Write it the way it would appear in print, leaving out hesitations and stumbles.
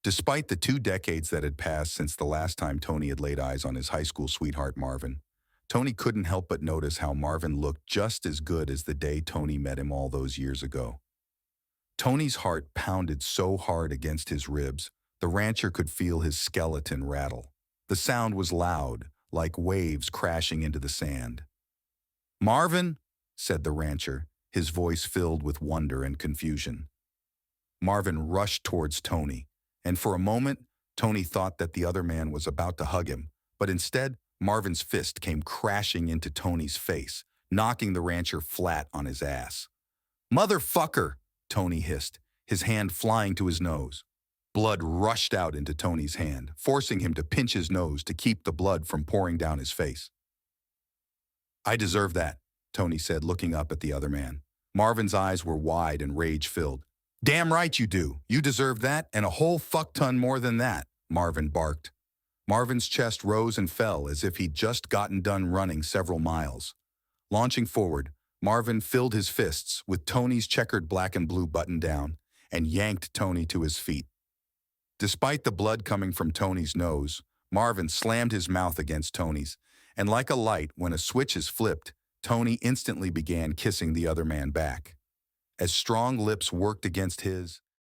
Despite the 2 decades that had passed since the last time Tony had laid eyes on his high school sweetheart Marvin, Tony couldn't help but notice how Marvin looked just as good as the day Tony met him all those years ago. Tony's heart pounded so hard against his ribs, the rancher could feel his skeleton rattle. The sound was loud, like waves crashing into the sand. "Marvin," said the rancher, his voice filled with wonder and confusion. Marvin rushed towards Tony, and for a moment, Tony thought that the other man was about to hug him, but instead, Marvin's fist came crashing into Tony's face, knocking the rancher flat on his ass. "Motherfucker!" Tony hissed, his hand flying to his nose. Blood rushed out into Tony's hand, forcing him to pinch his nose to keep the blood from pouring down his face. "I deserve that," Tony said, looking up at the other man. Marvin's eyes were wide and rage-filled. "Damn right you do. You deserve that, and a whole fuck-ton more than that," Marvin barked. Marvin's chest rose and fell as if he'd just gotten done running several miles. Launching forward, Marvin filled his fists with Tony's checkered black and blue button down and yanked Tony to his feet. Despite the blood coming from Tony's nose, Marvin slammed his mouth against Tony's, and like a light, when a switch is flipped, Tony instantly began kissing the other man back. As strong lips worked against his,